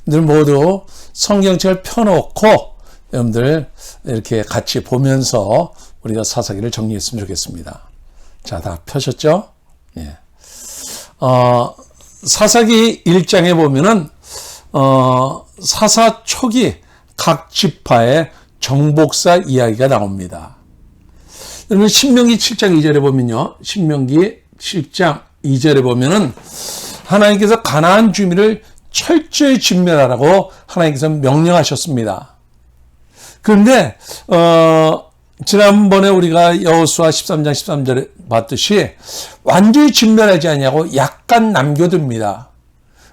여러분들 모두 성경책을 펴놓고 여러분들 이렇게 같이 보면서 우리가 사사기를 정리했으면 좋겠습니다. 자, 다 펴셨죠? 예. 사사기 1장에 보면은 사사 초기 각 지파의 정복사 이야기가 나옵니다. 여러분 신명기 7장 2절에 보면요. 신명기 7장 2절에 보면은 하나님께서 가나안 주민을 철저히 진멸하라고 하나님께서 명령하셨습니다. 그런데 지난번에 우리가 여호수아 13장 13절에 봤듯이 완전히 진멸하지 않냐고 약간 남겨둡니다.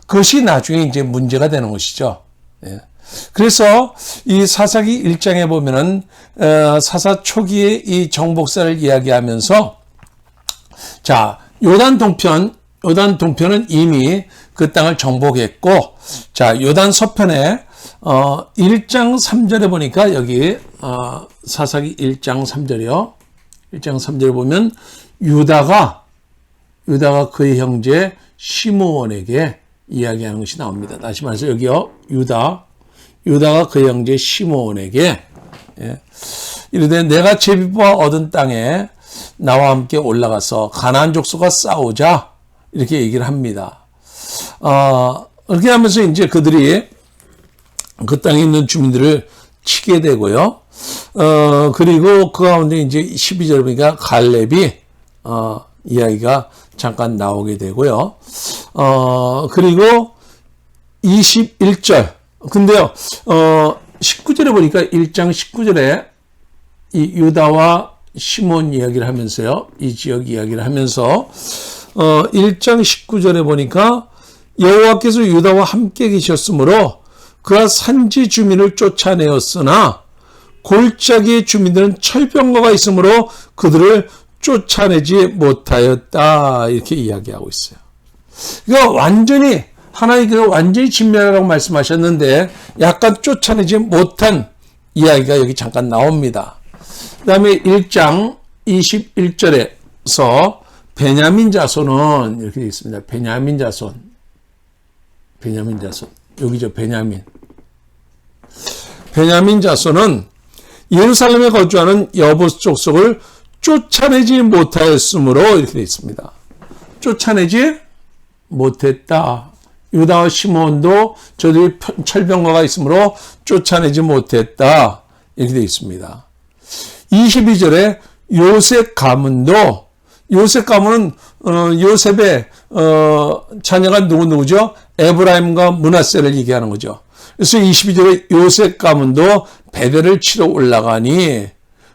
그것이 나중에 이제 문제가 되는 것이죠. 예. 그래서 이 사사기 1장에 보면은 사사 초기에 이 정복사를 이야기하면서 자 요단 동편은 이미 그 땅을 정복했고 자 요단 서편에 1장 3절에 보니까 여기 사사기 1장 3절이요. 1장 3절에 보면 유다가 그의 형제 시므온에게 이야기하는 것이 나옵니다. 다시 말해서 여기요. 유다가 그의 형제 시므온에게 이르되 내가 제비와 얻은 땅에 나와 함께 올라가서 가나안 족속과 싸우자 이렇게 얘기를 합니다. 그렇게 하면서 이제 그들이 그 땅에 있는 주민들을 치게 되고요. 그리고 그 가운데 이제 12절 보니까 갈렙이 이야기가 잠깐 나오게 되고요. 그리고 21절. 근데요, 19절에 보니까 1장 19절에 이 유다와 시몬 이야기를 하면서요. 이 지역 이야기를 하면서 1장 19절에 보니까 여호와께서 유다와 함께 계셨으므로 그가 산지 주민을 쫓아내었으나 골짜기의 주민들은 철병거가 있으므로 그들을 쫓아내지 못하였다. 이렇게 이야기하고 있어요. 그러니까 완전히 하나님께서 완전히 진멸하라고 말씀하셨는데 약간 쫓아내지 못한 이야기가 여기 잠깐 나옵니다. 그 다음에 1장 21절에서 베냐민 자손은 이렇게 되어 있습니다. 베냐민 자손. 여기죠. 베냐민 자손은 예루살렘에 거주하는 여부스 족속을 쫓아내지 못하였으므로 이렇게 되어 있습니다. 쫓아내지 못했다. 유다와 시몬도 저들이 철병거가 있으므로 쫓아내지 못했다. 이렇게 되어 있습니다. 22절에 요셉 가문은 요셉의 자녀가 누구죠? 에브라임과 므낫세를 얘기하는 거죠. 그래서 22절에 요셉 가문도 배배를 치러 올라가니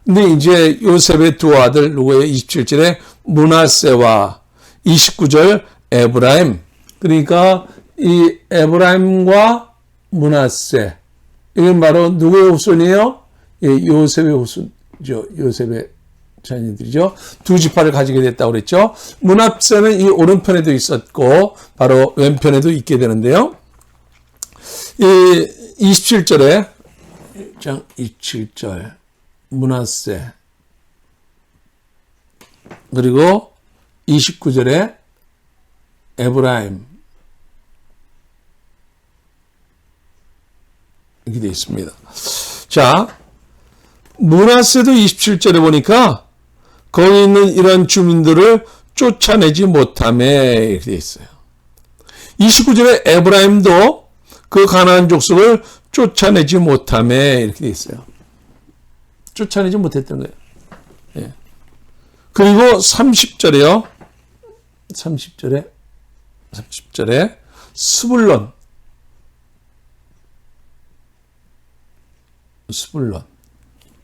근데 이제 요셉의 두 아들 누구예요? 27절에 므낫세와 29절 에브라임. 그러니까 이 에브라임과 므낫세 이건 바로 누구의 후손이에요? 예, 요셉의 후손이죠. 요셉의 자녀들이죠. 두 지파를 가지게 됐다고 그랬죠. 므낫세는 이 오른편에도 있었고 바로 왼편에도 있게 되는데요. 이 27절에 1장 27절 므낫세 그리고 29절에 에브라임 이렇게 되어 있습니다. 자, 므낫세도 27절에 보니까 거기 있는 이런 주민들을 쫓아내지 못하매 이렇게 되어 있어요. 29절에 에브라임도 그 가나안 족속을 쫓아내지 못하매 이렇게 되어 있어요. 쫓아내지 못했던 거예요. 예. 그리고 30절에요. 30절에 스불론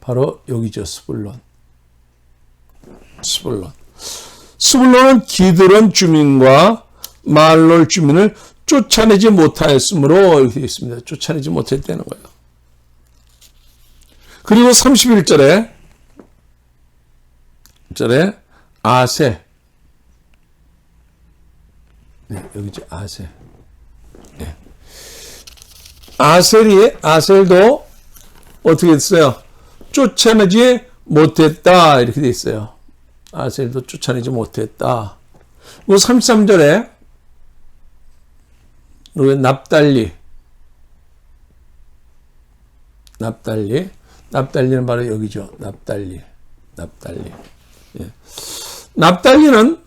바로 여기죠. 스불론은 기드론 주민과 말롤 주민을 쫓아내지 못하였으므로 이렇게 되어 있습니다. 쫓아내지 못했다는 거예요. 그리고 31절에 아세. 네, 여기죠. 아세. 네. 아셀도 어떻게 됐어요? 쫓아내지 못했다. 이렇게 돼 있어요. 아셀도 쫓아내지 못했다. 그리고 33절에 납달리. 납달리. 납달리는 바로 여기죠. 납달리. 예. 납달리는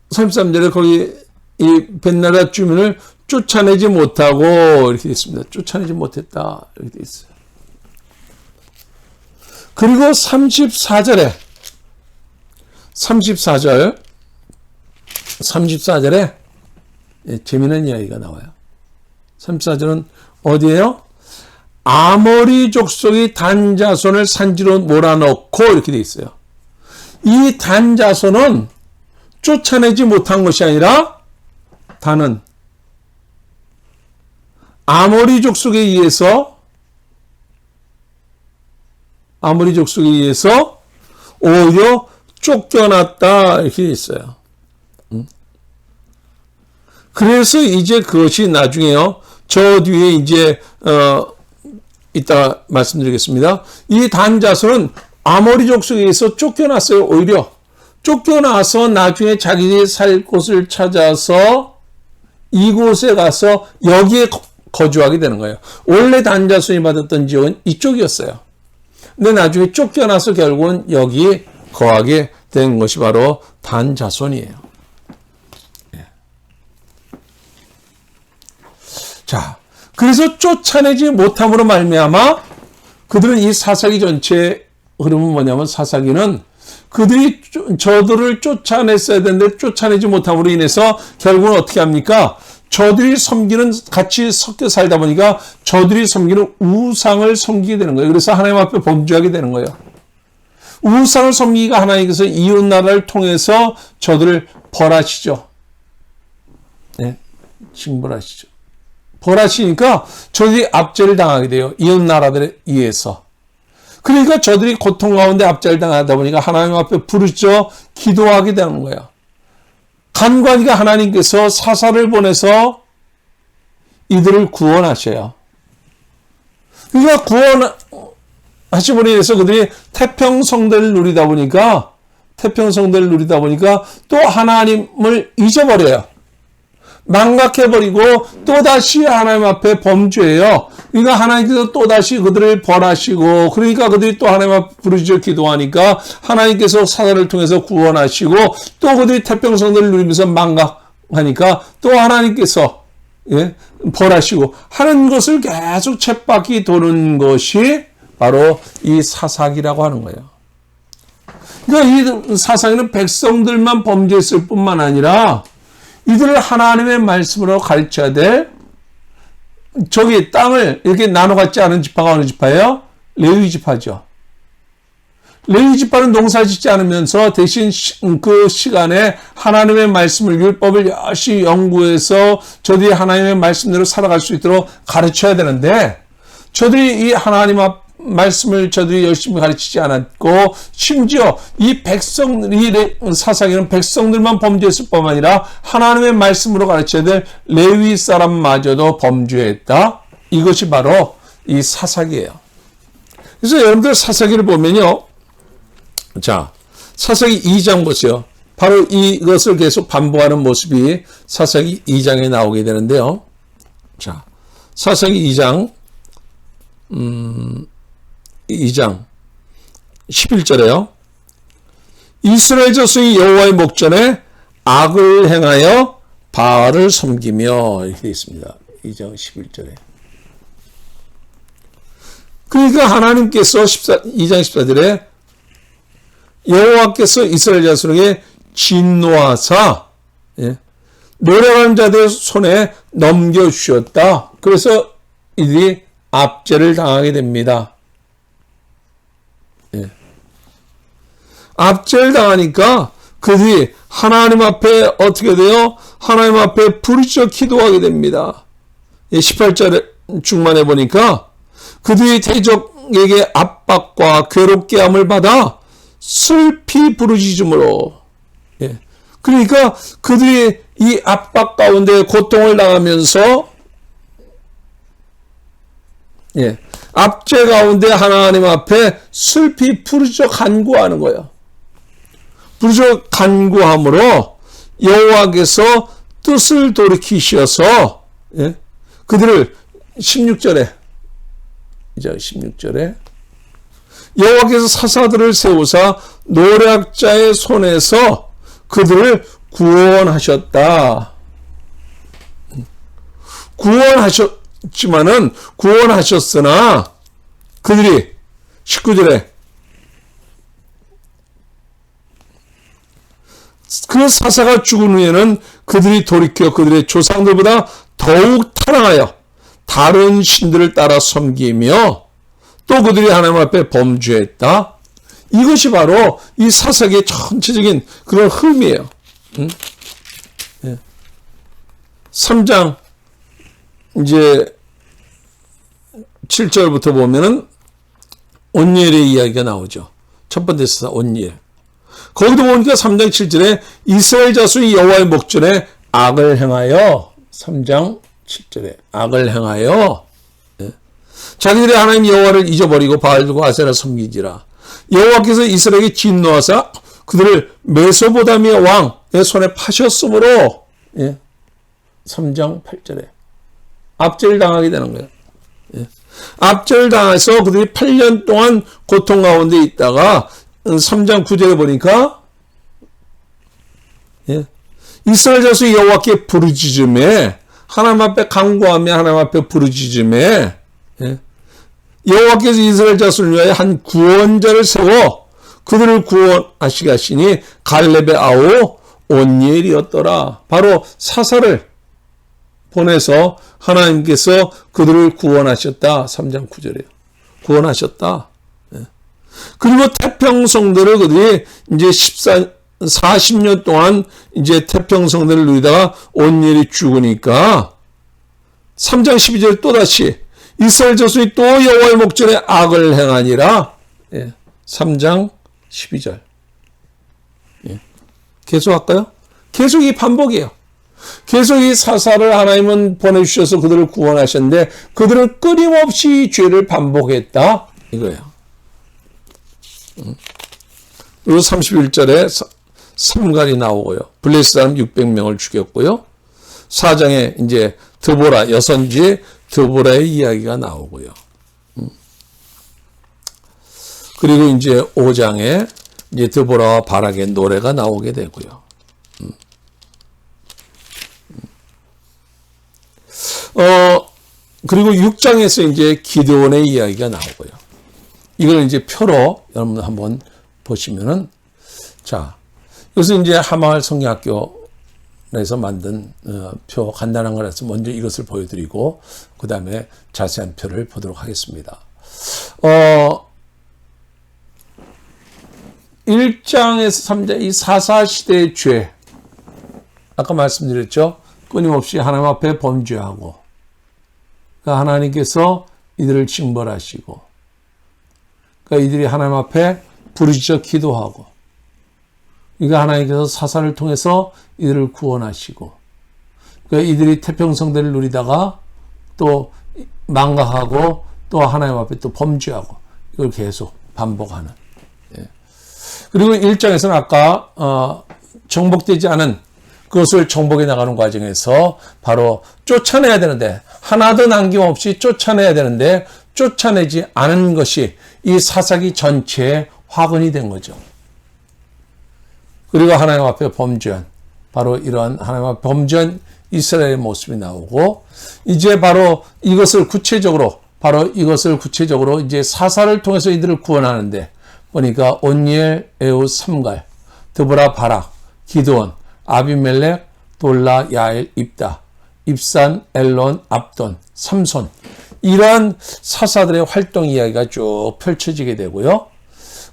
33절에 거기 이 벳나라 주민을 쫓아내지 못하고 이렇게 되어 있습니다. 쫓아내지 못했다 이렇게 되어 있어요. 그리고 34절에 34절에 재미있는 이야기가 나와요. 34절은 어디예요? 아모리 족속이 단 자손을 산지로 몰아넣고 이렇게 되어 있어요. 이 단 자손은 쫓아내지 못한 것이 아니라 단은 아모리 족속에 의해서 오히려 쫓겨났다 이렇게 있어요. 그래서 이제 그것이 나중에요. 저 뒤에 이제 이따 말씀드리겠습니다. 이 단 자손은 아모리 족속에 의해서 쫓겨났어요. 오히려 쫓겨나서 나중에 자기들이 살 곳을 찾아서 이곳에 가서 여기에 거주하게 되는 거예요. 원래 단 자손이 받았던 지역은 이쪽이었어요. 근데 나중에 쫓겨나서 결국은 여기 거하게 된 것이 바로 단 자손이에요. 자, 그래서 쫓아내지 못함으로 말미암아 그들은 이 사사기 전체의 흐름은 뭐냐면 사사기는 그들이 저들을 쫓아냈어야 되는데 쫓아내지 못함으로 인해서 결국은 어떻게 합니까? 저들이 섬기는 같이 섞여 살다 보니까 저들이 섬기는 우상을 섬기게 되는 거예요. 그래서 하나님 앞에 범죄하게 되는 거예요. 우상을 섬기기가 하나님께서 이웃 나라를 통해서 저들을 벌하시죠. 네, 징벌하시죠. 벌하시니까 저들이 압제를 당하게 돼요. 이웃 나라들에 의해서. 그러니까 저들이 고통 가운데 압제를 당하다 보니까 하나님 앞에 부르짖어 기도하게 되는 거예요. 간과니까 하나님께서 사사를 보내서 이들을 구원하셔요. 그러니까 구원하심으로 인해서 그들이 태평성대를 누리다 보니까 또 하나님을 잊어버려요. 망각해버리고 또다시 하나님 앞에 범죄해요. 그러니까 하나님께서 또다시 그들을 벌하시고, 그러니까 그들이 또 하나님 앞에 부르짖어 기도하니까 하나님께서 사사를 통해서 구원하시고, 또 그들이 태평성대를 누리면서 망각하니까 또 하나님께서 벌하시고 하는 것을 계속 쳇바퀴 도는 것이 바로 이 사사기라고 하는 거예요. 그러니까 이 사사기는 백성들만 범죄했을 뿐만 아니라 이들을 하나님의 말씀으로 가르쳐야 될, 저기 땅을 이렇게 나눠 갖지 않은 지파가 어느 지파예요? 레위 지파죠. 레위 지파는 농사 짓지 않으면서 대신 그 시간에 하나님의 말씀을, 율법을 열심히 연구해서 저들이 하나님의 말씀대로 살아갈 수 있도록 가르쳐야 되는데, 저들이 이 하나님 앞 말씀을 저들이 열심히 가르치지 않았고, 심지어 이 사사기는 백성들만 범죄했을 뿐만 아니라 하나님의 말씀으로 가르쳐야 될 레위 사람마저도 범죄했다. 이것이 바로 이 사사기예요. 그래서 여러분들 사사기를 보면요, 자, 사사기 2장 보세요. 바로 이것을 계속 반복하는 모습이 사사기 2장에 나오게 되는데요. 자, 사사기 2장 11절에요. 이스라엘 자손이 여호와의 목전에 악을 행하여 바알을 섬기며, 이렇게 되어 있습니다. 2장 11절에. 그러니까 하나님께서 2장 14절에 여호와께서 이스라엘 자손에게 진노하사 노력하는 자들 손에 넘겨주셨다. 그래서 이들이 압제를 당하게 됩니다. 압제를 당하니까 그들이 하나님 앞에 어떻게 돼요? 하나님 앞에 부르짖어 기도하게 됩니다. 18절 중반에 보니까 그들이 대적에게 압박과 괴롭게 함을 받아 슬피 부르짖음으로, 그러니까 그들이 이 압박 가운데 고통을 당하면서 압제 가운데 하나님 앞에 슬피 부르짖어 간구하는 거예요. 부르짖어 간구함으로 여호와께서 뜻을 돌이키셔서 그들을 16절에 이제 16절에 여호와께서 사사들을 세우사 노략자의 손에서 그들을 구원하셨다. 구원하셨으나 그들이 19절에 그 사사가 죽은 후에는 그들이 돌이켜 그들의 조상들보다 더욱 타락하여 다른 신들을 따라 섬기며 또 그들이 하나님 앞에 범죄했다. 이것이 바로 이 사사기의 전체적인 그런 흐름이에요. 3장 이제 7절부터 보면은 온니엘의 이야기가 나오죠. 첫 번째 사사 온니엘. 거기도 보니까 3장 7절에 이스라엘 자손이 여호와의 목전에 악을 행하여 3장 7절에 악을 행하여 자기들이 하나님 여호와를 잊어버리고 바알과 아세라 섬기지라. 여호와께서 이스라엘에게 진노하사 그들을 메소보다미아 왕의 손에 파셨으므로 3장 8절에 압제당하게 되는 거예요. 압제당해서 그들이 8년 동안 고통 가운데 있다가 3장 9절에 보니까 이스라엘 자손이 여호와께 부르짖음에 하나님 앞에 간구하며 하나님 앞에 부르짖음에 여호와께서 이스라엘 자손을 위하여 한 구원자를 세워 그들을 구원하시게 하시니 갈렙의 아우 온니엘이었더라. 바로 사사를 보내서 하나님께서 그들을 구원하셨다. 3장 9절이에요. 구원하셨다. 그리고 태평성들을 그들이 이제 40년 동안 이제 태평성들을 누리다가 온니엘이 죽으니까 3장 12절 또다시 이스라엘 자손이 또 여호와의 목전에 악을 행하니라. 3장 12절. 계속할까요? 계속 이 반복이에요. 계속 이 사사를 하나님은 보내주셔서 그들을 구원하셨는데 그들은 끊임없이 죄를 반복했다. 이거예요. 그리고 31절에 삼갈이 나오고요. 블레스 사람 600명을 죽였고요. 4장에 이제 드보라, 여선지의 드보라의 이야기가 나오고요. 그리고 이제 5장에 이제 드보라와 바락의 노래가 나오게 되고요. 그리고 6장에서 이제 기드온의 이야기가 나오고요. 이걸 이제 표로 여러분 한번 보시면은, 자, 이것은 이제 하마을 성경학교에서 만든 표, 간단한 거라서 먼저 이것을 보여드리고 그 다음에 자세한 표를 보도록 하겠습니다. 1장에서 3장 이 사사시대의 죄, 아까 말씀드렸죠. 끊임없이 하나님 앞에 범죄하고, 그러니까 하나님께서 이들을 징벌하시고, 그러니까 이들이 하나님 앞에 부르짖어 기도하고, 그러니까 하나님께서 사사를 통해서 이들을 구원하시고, 그러니까 이들이 태평성대를 누리다가 또 망각하고 또 하나님 앞에 또 범죄하고, 이걸 계속 반복하는. 그리고 1장에서는 아까 정복되지 않은 그것을 정복해 나가는 과정에서 바로 쫓아내야 되는데, 하나도 남김없이 쫓아내야 되는데 쫓아내지 않은 것이 이 사사기 전체에 화근이 된 거죠. 그리고 하나님 앞에 범죄한, 바로 이러한 하나님 앞에 범죄한 이스라엘의 모습이 나오고, 이제 바로 이것을 구체적으로 이제 사사를 통해서 이들을 구원하는데, 보니까 온니엘, 에우, 삼갈, 드보라, 바락, 기드온, 아비멜렉, 돌라, 야엘, 입다, 입산, 엘론, 압돈, 삼손, 이러한 사사들의 활동 이야기가 쭉 펼쳐지게 되고요.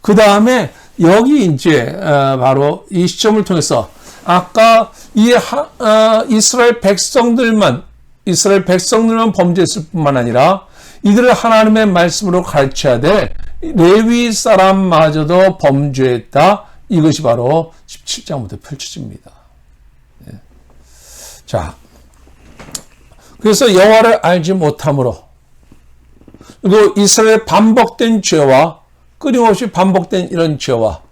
그 다음에 여기 이제 바로 이 시점을 통해서 아까 이스라엘 백성들만 범죄했을 뿐만 아니라 이들을 하나님의 말씀으로 가르쳐야 될 레위 사람마저도 범죄했다. 이것이 바로 17장부터 펼쳐집니다. 자, 그래서 여호와를 알지 못함으로, 그리고 이스라엘의 반복된 죄와 끊임없이 반복된 이런 죄와,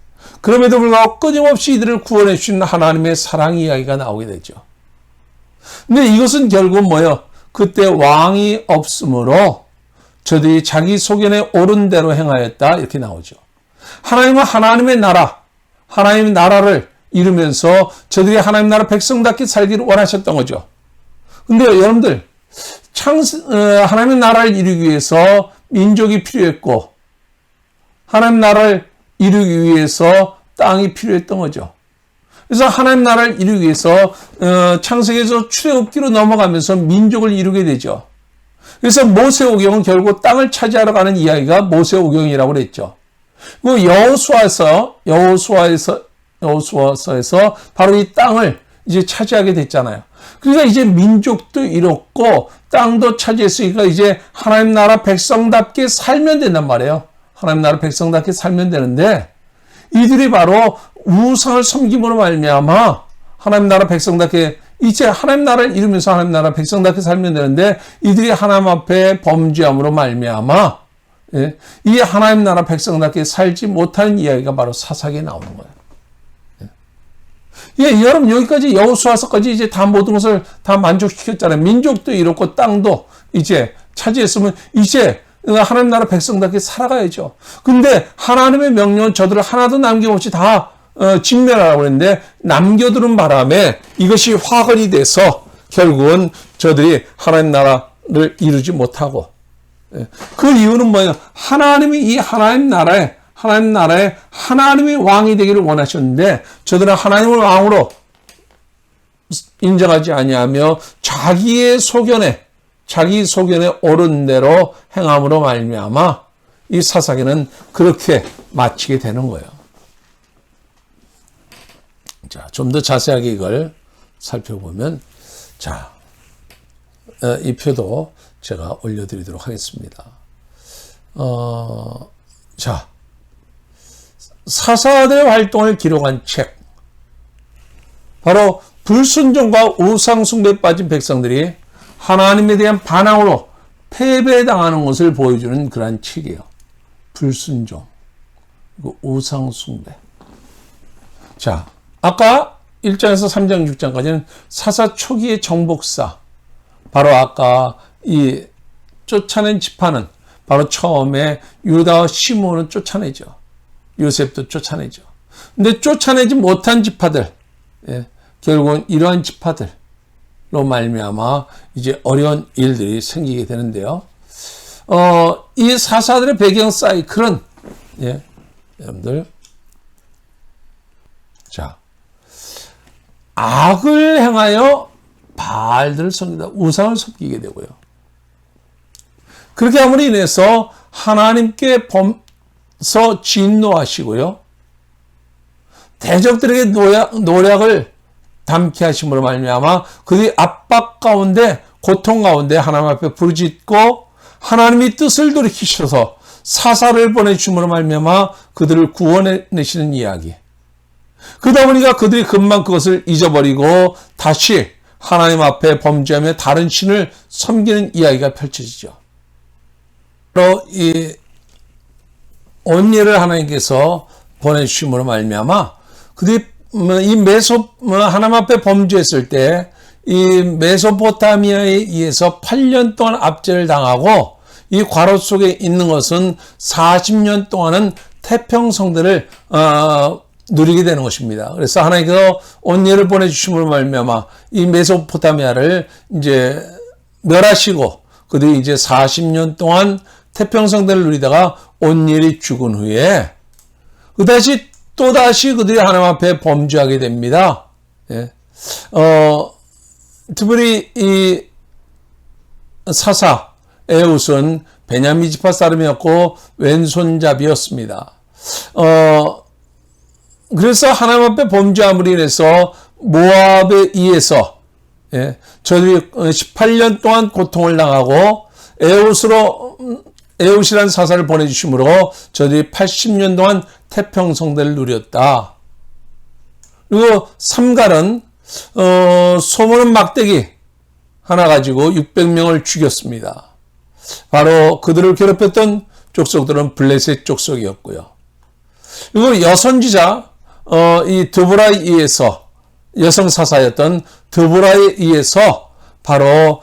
그럼에도 불구하고 끊임없이 이들을 구원해 주시는 하나님의 사랑 이야기가 나오게 되죠. 근데 이것은 결국 뭐예요? 그때 왕이 없으므로 저들이 자기 소견에 옳은 대로 행하였다. 이렇게 나오죠. 하나님은 하나님의 나라, 하나님의 나라를 이루면서 저들이 하나님 나라 백성답게 살기를 원하셨던 거죠. 근데 여러분들, 하나님의 나라를 이루기 위해서 민족이 필요했고, 하나님 나라를 이루기 위해서 땅이 필요했던 거죠. 그래서 하나님 나라를 이루기 위해서 창세기에서 출애굽기로 넘어가면서 민족을 이루게 되죠. 그래서 모세오경은 결국 땅을 차지하러 가는 이야기가 모세오경이라고 그랬죠. 그 여호수아서에서 바로 이 땅을 이제 차지하게 됐잖아요. 그러니까 이제 민족도 이뤘고 땅도 차지했으니까 이제 하나님 나라 백성답게 살면 된단 말이에요. 하나님 나라 백성답게 살면 되는데 이들이 바로 우상을 섬김으로 말미암아 하나님 나라 백성답게 이제 하나님 나라를 이루면서 하나님 나라 백성답게 살면 되는데 이들이 하나님 앞에 범죄함으로 말미암아 이 하나님 나라 백성답게 살지 못하는 이야기가 바로 사사기에 나오는 거예요. 여러분 여기까지 여호수아서까지 이제 다 모든 것을 다 만족시켰잖아요. 민족도 이렇고 땅도 이제 차지했으면 이제 하나님 나라 백성답게 살아가야죠. 근데 하나님의 명령은 저들을 하나도 남김없이 다 직면하라고 했는데 남겨두는 바람에 이것이 화근이 돼서 결국은 저들이 하나님 나라를 이루지 못하고 그 이유는 뭐예요? 하나님이 이 하나님 나라에 하나님이 왕이 되기를 원하셨는데 저들은 하나님을 왕으로 인정하지 아니하며 자기 소견에 옳은 대로 행함으로 말미암아 이 사사기는 그렇게 마치게 되는 거예요. 자, 좀 더 자세하게 이걸 살펴보면 이 표도 제가 올려드리도록 하겠습니다. 사사들의 활동을 기록한 책, 바로 불순종과 우상숭배에 빠진 백성들이 하나님에 대한 반항으로 패배당하는 것을 보여주는 그러한 책이에요. 불순종, 그리고 우상숭배. 자, 아까 1장에서 3장, 6장까지는 사사 초기의 정복사, 바로 아까 이 쫓아낸 지파는 바로 처음에 유다와 시므온을 쫓아내죠. 요셉도 쫓아내죠. 근데 쫓아내지 못한 지파들, 결국은 이러한 지파들로 말미암아 이제 어려운 일들이 생기게 되는데요. 이 사사들의 배경 사이클은 여러분들 악을 행하여 바알들을 섬기다 우상을 섬기게 되고요. 그렇게 함으로 인해서 하나님께 진노하시고요. 대적들에게 노략을 담게 하심으로 말미암아 그들이 압박 가운데 고통 가운데 하나님 앞에 부르짖고 하나님이 뜻을 돌이키셔서 사사를 보내주심으로 말미암아 그들을 구원해내시는 이야기. 그러다 보니까 그들이 금방 그것을 잊어버리고 다시 하나님 앞에 범죄하며 다른 신을 섬기는 이야기가 펼쳐지죠. 바로 이 온예를 하나님께서 보내주심으로 말미암아 그들이 하나님 앞에 범죄했을 때 이 메소포타미아에 의해서 8년 동안 압제를 당하고 이 과로 속에 있는 것은 40년 동안은 태평성대를 누리게 되는 것입니다. 그래서 하나님께서 온예를 보내주심으로 말미암아 이 메소포타미아를 이제 멸하시고 그들이 이제 40년 태평성대를 누리다가 온예이 죽은 후에 또다시 그들이 하나님 앞에 범죄하게 됩니다. 특별히 이 사사 에웃은 베냐민 지파 사람이었고 왼손잡이였습니다. 그래서 하나님 앞에 범죄함으로 인해서 모압에 의해서 저들이 18년 동안 고통을 당하고 에웃이라는 사사를 보내주심으로 저들이 80년 동안 태평성대를 누렸다. 그리고 삼갈은 소모는 막대기 하나 가지고 600명을 죽였습니다. 바로 그들을 괴롭혔던 족속들은 블레셋 족속이었고요. 그리고 여선지자 이 드보라에 의해서 여성 사사였던 드보라에 의해서 바로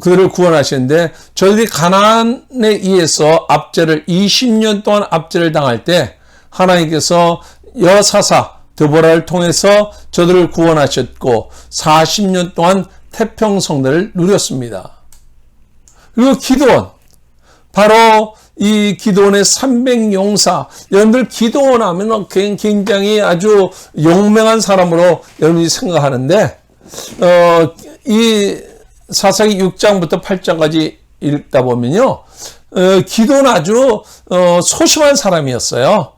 그들을 구원하시는데, 저들이 가나안에 의해서 압제를 20년 동안 압제를 당할 때 하나님께서 여사사 드보라를 통해서 저들을 구원하셨고 40년 동안 태평성대를 누렸습니다. 그리고 기드온, 바로 이 기드온의 300용사, 여러분들 기드온 하면 굉장히 아주 용맹한 사람으로 여러분이 생각하는데, 이 사사기 6장부터 8장까지 읽다 보면요, 기드온 아주 소심한 사람이었어요.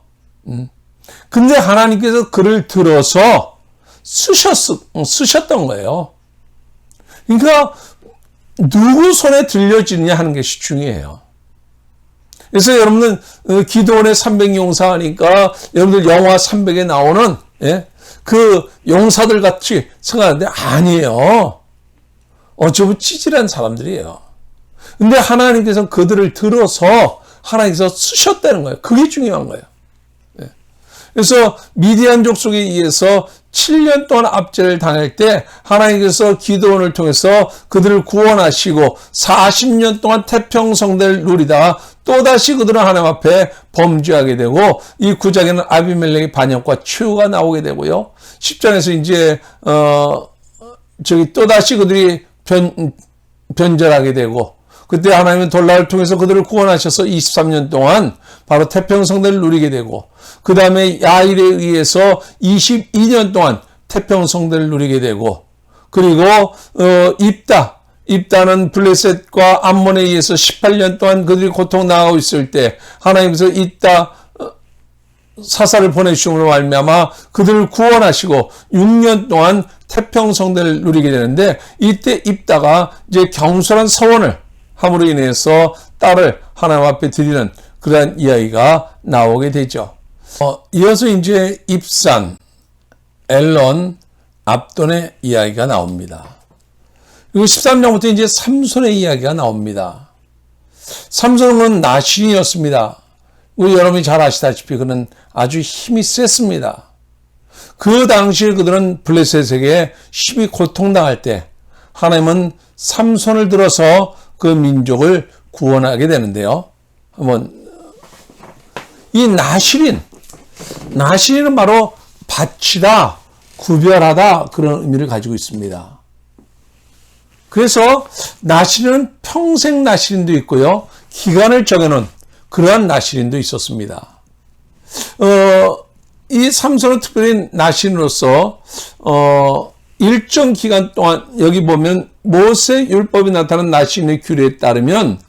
근데 하나님께서 그를 들어서 쓰셨던 거예요. 그러니까 누구 손에 들려지느냐 하는 것이 중요해요. 그래서 여러분은 기드온의 300용사 하니까 여러분들 영화 300에 나오는 그 용사들 같이 생각하는데 아니에요. 어쩌면 찌질한 사람들이에요. 근데 하나님께서 그들을 들어서 하나님께서 쓰셨다는 거예요. 그게 중요한 거예요. 그래서 미디안 족속에 의해서 7년 동안 압제를 당할 때 하나님께서 기드온을 통해서 그들을 구원하시고 40년 동안 태평성대를 누리다가 또다시 그들은 하나님 앞에 범죄하게 되고, 이 9장에는 아비멜렉의 반역과 최후가 나오게 되고요. 10장에서 이제 또다시 그들이 변절하게 되고, 그때 하나님은 돌라를 통해서 그들을 구원하셔서 23년 동안 바로 태평성대를 누리게 되고, 그 다음에 야일에 의해서 22년 동안 태평성대를 누리게 되고, 그리고 입다는 블레셋과 암몬에 의해서 18년 동안 그들이 고통당하고 있을 때 하나님께서 입다 사사를 보내주심으로 말미암아 그들을 구원하시고 6년 동안 태평성대를 누리게 되는데, 이때 입다가 이제 경솔한 서원을 함으로 인해서 딸을 하나님 앞에 드리는 그러한 이야기가 나오게 되죠. 이어서 이제 입산, 엘론, 압돈의 이야기가 나옵니다. 그리고 13장부터 이제 삼손의 이야기가 나옵니다. 삼손은 나신이었습니다. 우리 여러분이 잘 아시다시피 그는 아주 힘이 셌습니다. 그 당시에 그들은 블레셋에게 심히 고통당할 때 하나님은 삼손을 들어서 그 민족을 구원하게 되는데요. 한번 이 나실인은 바로 바치다, 구별하다, 그런 의미를 가지고 있습니다. 그래서 나실인은 평생 나실인도 있고요, 기간을 정해놓은 그러한 나실인도 있었습니다. 이 삼손은 특별히 나실인으로서 일정 기간 동안, 여기 보면 모세 율법이 나타난 나실인의 규례에 따르면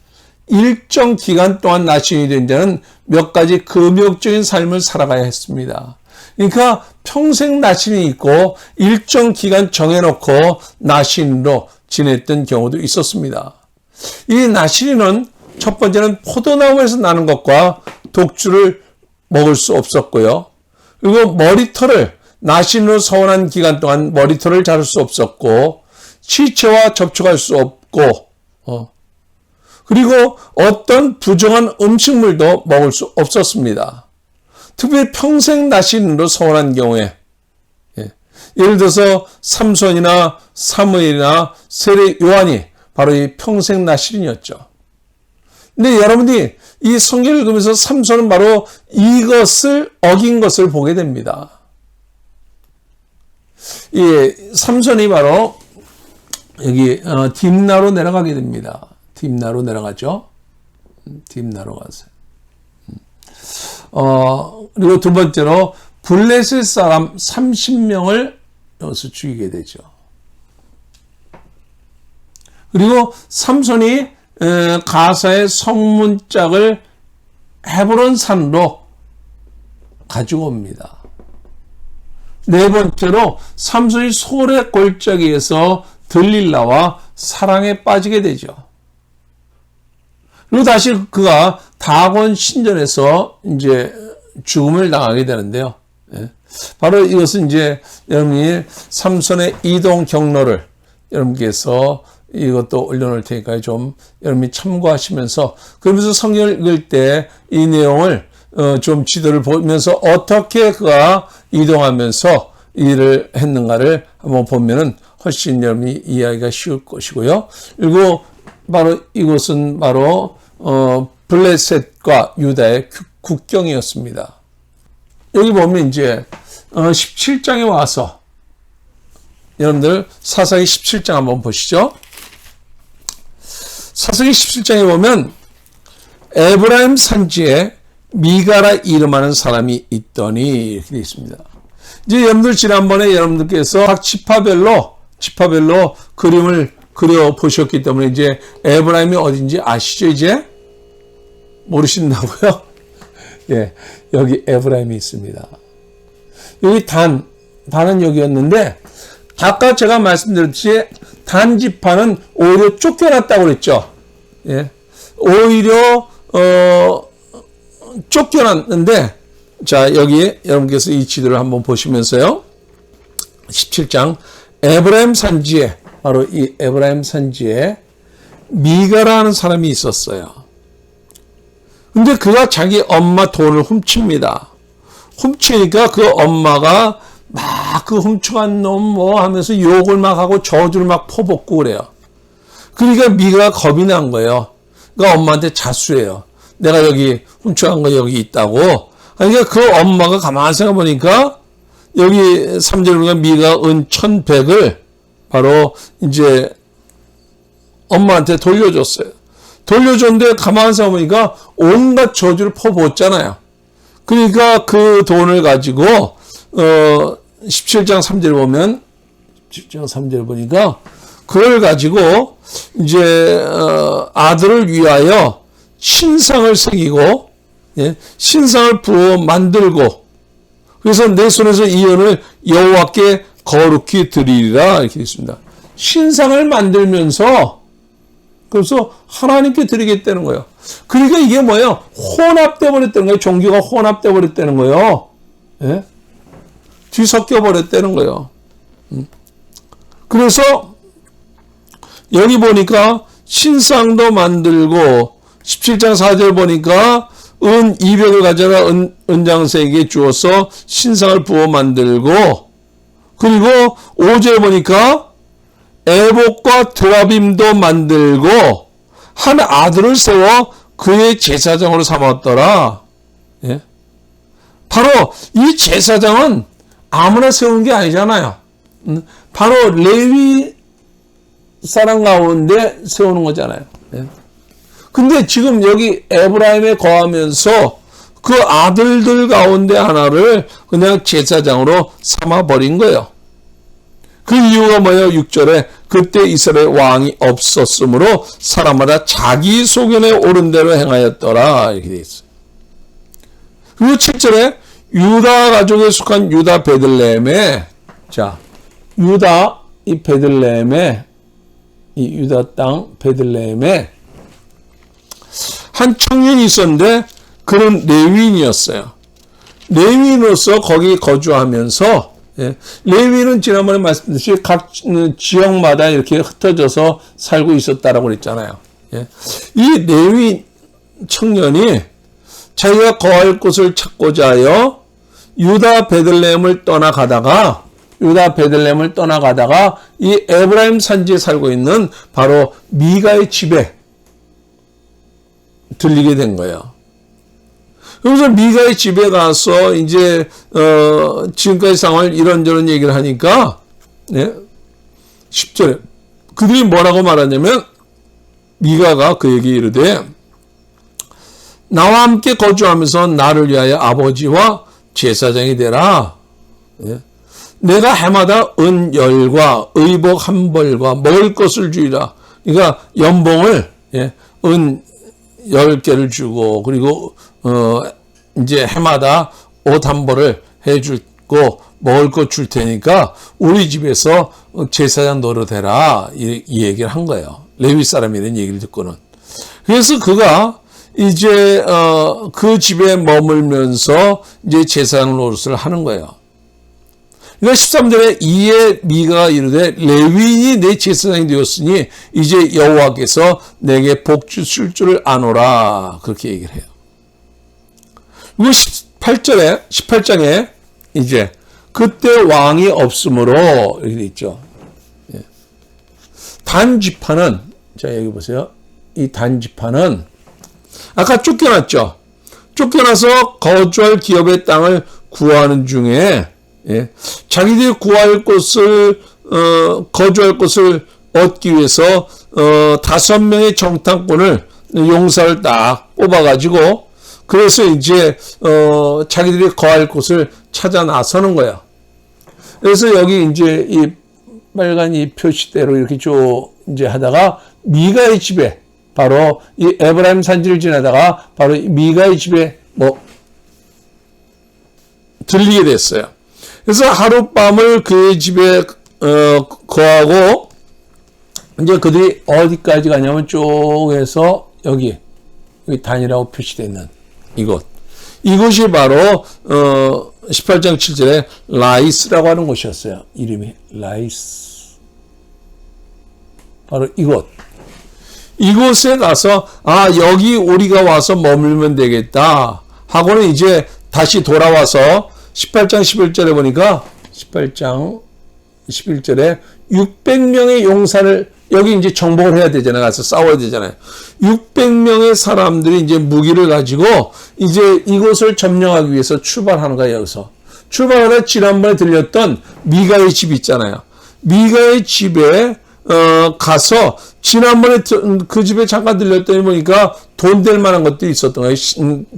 일정 기간 동안 나실인이 된 자는 몇 가지 금욕적인 삶을 살아가야 했습니다. 그러니까 평생 나실인이 있고 일정 기간 정해놓고 나실인으로 지냈던 경우도 있었습니다. 이 나실인은 첫 번째는 포도나무에서 나는 것과 독주를 먹을 수 없었고요. 그리고 머리털을, 나신으로 서원한 기간 동안 머리털을 자를 수 없었고, 시체와 접촉할 수 없고, 그리고 어떤 부정한 음식물도 먹을 수 없었습니다. 특별히 평생 나신으로 서원한 경우에, 예를 들어서 삼손이나 사무엘이나 세례 요한이 바로 이 평생 나신이었죠. 근데 여러분이 이 성경을 읽으면서 삼손은 바로 이것을 어긴 것을 보게 됩니다. 삼손이 바로 여기 딥나로 내려가게 됩니다. 딥나로 내려가죠. 딥나로 가세요. 그리고 두 번째로 블레셋 사람 30명을 여기서 죽이게 되죠. 그리고 삼손이 가사의 성문짝을 헤브론 산으로 가지고 옵니다. 네 번째로 삼손이 소래 골짜기에서 들릴라와 사랑에 빠지게 되죠. 그리고 다시 그가 다곤 신전에서 이제 죽음을 당하게 되는데요. 바로 이것은 이제 여러분이 삼손의 이동 경로를 여러분께서 이것도 올려놓을 테니까 좀 여러분이 참고하시면서, 그러면서 성경을 읽을 때 이 내용을 좀 지도를 보면서 어떻게 그가 이동하면서 일을 했는가를 한번 보면은 훨씬 여러분이 이해하기가 쉬울 것이고요. 그리고 바로 이곳은 바로 블레셋과 유다의 국경이었습니다. 여기 보면 이제 17장에 와서 여러분들 사사기 17장 한번 보시죠. 사사기 17장에 보면 에브라임 산지에 미가라 이름하는 사람이 있더니 이렇게 되어 있습니다. 이제 여러분들 지난번에 여러분들께서 각 지파별로 그림을 그려 보셨기 때문에 이제 에브라임이 어딘지 아시죠? 이제 모르신다고요? 예, 여기 에브라임이 있습니다. 여기 단은 여기였는데 아까 제가 말씀드렸듯이 단 지파는 오히려 쫓겨났다고 그랬죠. 예, 오히려 쫓겨났는데 자 여기 여러분께서 이 지도를 한번 보시면서요. 17장 에브라임 산지에 바로 이 에브라임 산지에 미가라는 사람이 있었어요. 근데 그가 자기 엄마 돈을 훔칩니다. 훔치니까 그 엄마가 막 그 훔쳐간 놈 뭐 하면서 욕을 막 하고 저주를 막 퍼붓고 그래요. 그러니까 미가가 겁이 난 거예요. 그러니까 엄마한테 자수해요. 내가 여기 훔쳐간 거 여기 있다고. 그러니까 그 엄마가 가만히 생각해 보니까 여기 3절에 보니까 미가 은 1,100을 바로 이제 엄마한테 돌려줬어요. 돌려줬는데 가만히 생각해 보니까 온갖 저주를 퍼부었잖아요. 그러니까 그 돈을 가지고 17장 3절에 보면 17장 3절에 보니까 그걸 가지고 이제 아들을 위하여 신상을 새기고 예, 신상을 부어 만들고 그래서 내 손에서 이 은을 여호와께 거룩히 드리리라 이렇게 있습니다. 신상을 만들면서 그래서 하나님께 드리겠다는 거예요. 그러니까 이게 뭐예요? 혼합돼 버렸다는 거예요. 종교가 혼합돼 버렸다는 거예요. 예? 뒤섞여 버렸다는 거예요. 그래서 여기 보니까 신상도 만들고 17장 4절 보니까 은 200을 가져라 은장세에게 주어서 신상을 부어 만들고 그리고 5절 보니까 에봇과 드라빔도 만들고 한 아들을 세워 그의 제사장으로 삼았더라. 예? 바로 이 제사장은 아무나 세운 게 아니잖아요. 바로 레위 사람 가운데 세우는 거잖아요. 예? 근데 지금 여기 에브라임에 거하면서 그 아들들 가운데 하나를 그냥 제사장으로 삼아버린 거예요. 그 이유가 뭐예요? 6절에 그때 이스라엘 왕이 없었으므로 사람마다 자기 소견에 옳은 대로 행하였더라 이렇게 되어 있어요. 그리고 7절에 유다 가족에 속한 유다 베들레헴에 자 유다 이 베들레헴에 이 유다 땅 베들레헴에 한 청년이 있었는데 그는 레위인이었어요. 레위인으로서 거기 거주하면서 예, 레위인은 지난번에 말씀드렸듯이 각 지역마다 이렇게 흩어져서 살고 있었다라고 그랬잖아요. 예, 이 레위 청년이 자기가 거할 곳을 찾고자 하여 유다 베들레헴을 떠나가다가 이 에브라임 산지에 살고 있는 바로 미가의 집에 들리게 된 거예요. 그래서 미가의 집에 가서 이제 지금까지 상황을 이런저런 얘기를 하니까 네? 10절에 그들이 뭐라고 말하냐면 미가가 그에게 이르되 나와 함께 거주하면서 나를 위하여 아버지와 제사장이 되라. 네? 내가 해마다 은 10과 의복 한 벌과 먹을 것을 주리라. 그러니까 연봉을 예, 은 10개를 주고 그리고 이제 해마다 옷 한 벌을 해주고 먹을 것 줄 테니까 우리 집에서 제사장 노릇해라 이 얘기를 한 거예요. 레위 사람이라는 얘기를 듣고는. 그래서 그가 이제 그 집에 머물면서 이제 제사장 노릇을 하는 거예요. 그러니까 13절에 이에 미가가 이르되 레위인이 내 제사장이 되었으니 이제 여호와께서 내게 복 주실 줄을 아노라 그렇게 얘기를 해요. 그리고 18장에 이제 그때 왕이 없으므로 이렇게 돼 있죠. 예. 단지파는, 자, 여기 보세요. 이 단지파는, 아까 쫓겨났죠? 쫓겨나서 거주할 기업의 땅을 구하는 중에, 예, 자기들이 구할 곳을, 거주할 곳을 얻기 위해서, 5명의 정탐꾼을, 용사를 딱 뽑아가지고, 그래서 이제, 자기들이 거할 곳을 찾아 나서는 거예요. 그래서 여기 이제 이 빨간 이 표시대로 이렇게 쭉 이제 하다가 미가의 집에, 바로 이 에브라임 산지를 지나다가 바로 미가의 집에 들리게 됐어요. 그래서 하룻밤을 그의 집에 거하고, 이제 그들이 어디까지 가냐면 쭉 해서 여기 단이라고 표시되어 있는 이곳이 바로 18장 7절에 라이스라고 하는 곳이었어요. 이름이 라이스. 바로 이곳에 가서 여기 우리가 와서 머물면 되겠다 하고는 이제 다시 돌아와서 18장 11절에 보니까 18장 11절에 600명의 용사를 여기 이제 정복을 해야 되잖아요. 가서 싸워야 되잖아요. 600명의 사람들이 이제 무기를 가지고 이제 이곳을 점령하기 위해서 출발하는 거예요. 여기서 출발하다 지난번에 들렸던 미가의 집 있잖아요. 미가의 집에 가서 지난번에 그 집에 잠깐 들렸더니 보니까 돈 될 만한 것도 있었던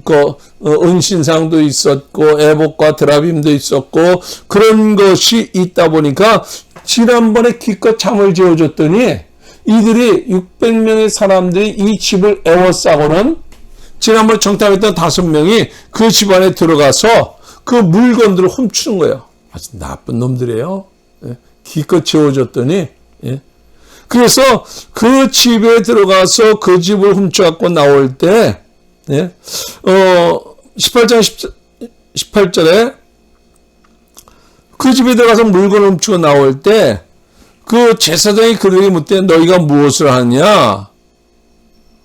거예요. 은신상도 있었고 에봇과 드라빔도 있었고 그런 것이 있다 보니까 지난번에 기껏 잠을 재워줬더니 이들이 600명의 사람들이 이 집을 에워싸고는 지난번에 정탐했던 5명이 그 집 안에 들어가서 그 물건들을 훔치는 거예요. 아주 나쁜 놈들이에요. 기껏 재워줬더니 그래서 그 집에 들어가서 그 집을 훔쳐갖고 나올 때 18장 18절에 그 집에 들어가서 물건을 훔치고 나올 때 그 제사장이 그들에게 묻되 너희가 무엇을 하냐?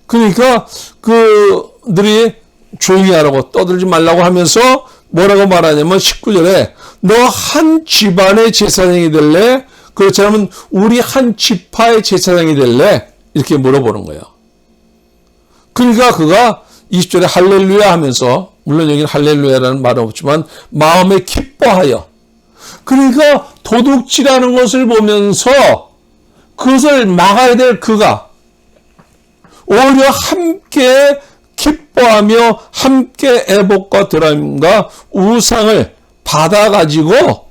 그러니까 그들이 조용히 하라고 떠들지 말라고 하면서 뭐라고 말하냐면 19절에 너 한 집안의 제사장이 될래? 그렇지 않으면 우리 한 지파의 제사장이 될래? 이렇게 물어보는 거예요. 그러니까 그가 20절에 할렐루야 하면서, 물론 여기는 할렐루야라는 말은 없지만 마음에 기뻐하여, 그러니까 도둑질하는 것을 보면서 그것을 막아야 될 그가 오히려 함께 기뻐하며 함께 에봇과 드라임과 우상을 받아가지고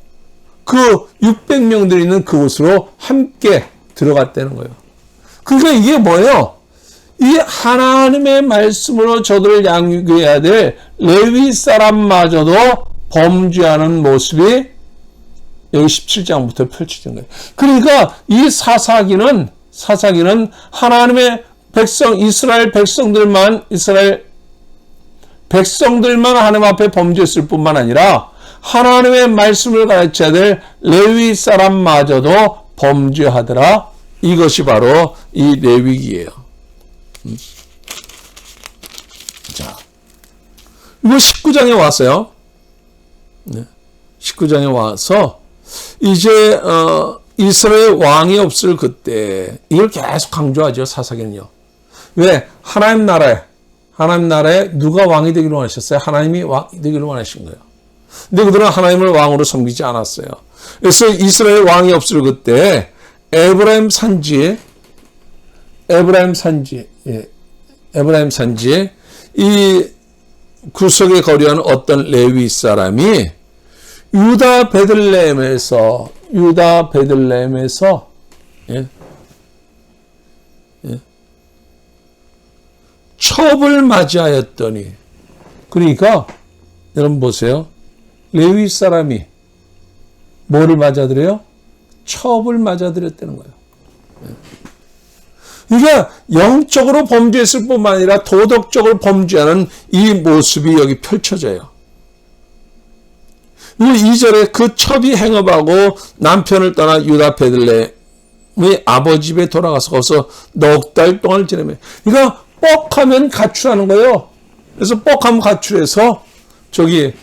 그 600명들이 있는 그곳으로 함께 들어갔다는 거예요. 그러니까 이게 뭐예요? 이 하나님의 말씀으로 저들을 양육해야 될 레위 사람마저도 범죄하는 모습이 여기 17장부터 펼쳐진 거예요. 그러니까 이 사사기는 하나님의 백성, 이스라엘 백성들만 하나님 앞에 범죄했을 뿐만 아니라 하나님의 말씀을 가르쳐야 될 레위 사람마저도 범죄하더라. 이것이 바로 이 레위기예요. 자, 이거 19장에 왔어요. 19장에 와서 이제 이스라엘 왕이 없을 그때 이걸 계속 강조하죠. 사사기는요. 왜? 하나님 나라에 누가 왕이 되기로 원하셨어요? 하나님이 왕이 되기로 원하신 거예요. 근데 그들은 하나님을 왕으로 섬기지 않았어요. 그래서 이스라엘 왕이 없을 그때 에브라임 산지에 이 구석에 거류하는 어떤 레위 사람이 유다 베들레헴에서 첩을 맞이하였더니, 그러니까 여러분 보세요. 레위 사람이 뭐를 맞아들여요? 첩을 맞아들였다는 거예요. 그러니까 영적으로 범죄했을 뿐만 아니라 도덕적으로 범죄하는 이 모습이 여기 펼쳐져요. 2절에 그 첩이 행업하고 남편을 떠나 유다 베들레헴의 아버지 집에 돌아가서 거기서 넉 달 동안 지내며, 그러니까 뻑하면 가출하는 거예요. 그래서 뻑하면 가출해서 저기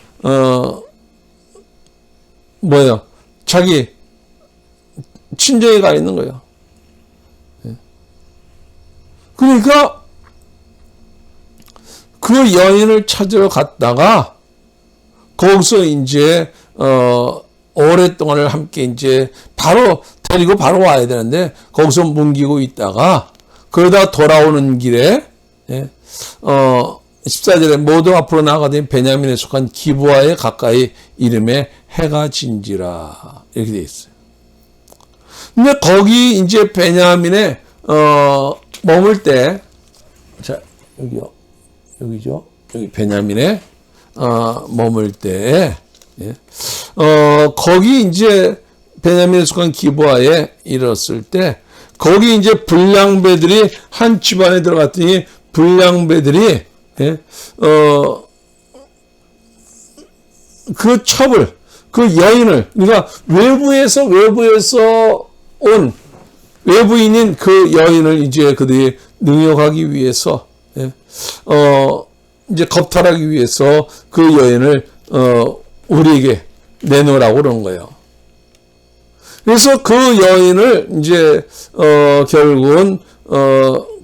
자기 친정에 가 있는 거예요. 그러니까 그 여인을 찾으러 갔다가 거기서 이제 오랫동안을 함께 이제 바로 데리고 바로 와야 되는데 거기서 뭉기고 있다가 그러다 돌아오는 길에 14절에 모두 앞으로 나가더니 베냐민에 속한 기브아에 가까이 이름에 해가 진지라 이렇게 되어 있어요. 근데 거기 이제 베냐민에 머물 때, 자 여기죠. 여기 베냐민에 머물 때, 거기 이제 베냐민에 속한 기브아에 이르렀을 때 거기 이제 불량배들이 한 집안에 들어갔더니 불량배들이 그 첩을 그 여인을 그러니까 외부에서 온 외부인인 그 여인을 이제 그들이 능욕하기 위해서 이제 겁탈하기 위해서 그 여인을 우리에게 내놓으라고 그런 거예요. 그래서 그 여인을 이제 결국은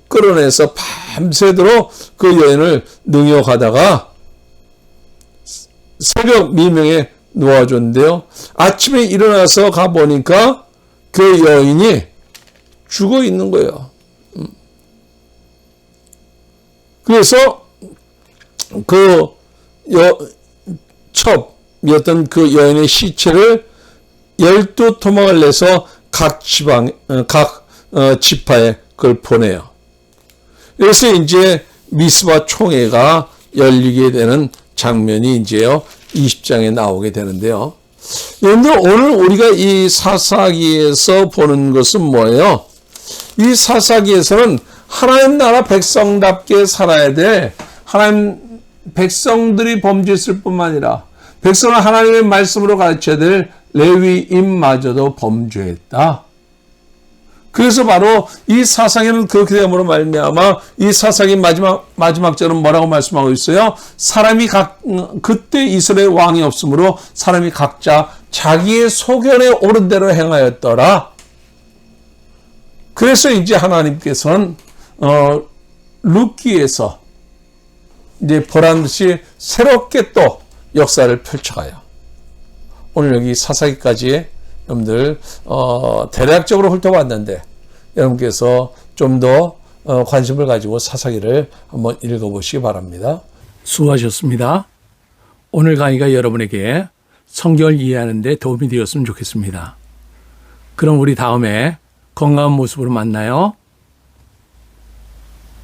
끌어내서 밤새도록 그 여인을 능욕하다가 새벽 미명에 놓아줬는데요. 아침에 일어나서 가보니까 그 여인이 죽어 있는 거예요. 그래서 그 첩이었던 그 여인의 시체를 12토막을 내서 각 지파에 그걸 보내요. 그래서 이제 미스바 총회가 열리게 되는 장면이 이제요 20장에 나오게 되는데요. 그런데 오늘 우리가 이 사사기에서 보는 것은 뭐예요? 이 사사기에서는 하나님 나라 백성답게 살아야 돼. 하나님 백성들이 범죄했을 뿐만 아니라 백성을 하나님의 말씀으로 가르쳐야 될 레위인마저도 범죄했다. 그래서 바로 이 사사기는 그렇게 됨으로 말미암아 이 사사기 마지막 절은 뭐라고 말씀하고 있어요? 사람이 그때 이스라엘 왕이 없으므로 사람이 각자 자기의 소견에 옳은 대로 행하였더라. 그래서 이제 하나님께서는 룻기에서 이제 보란 듯이 새롭게 또 역사를 펼쳐가요. 오늘 여기 사사기까지 여러분들 대략적으로 훑어봤는데 여러분께서 좀 더 관심을 가지고 사사기를 한번 읽어보시기 바랍니다. 수고하셨습니다. 오늘 강의가 여러분에게 성경을 이해하는 데 도움이 되었으면 좋겠습니다. 그럼 우리 다음에 건강한 모습으로 만나요.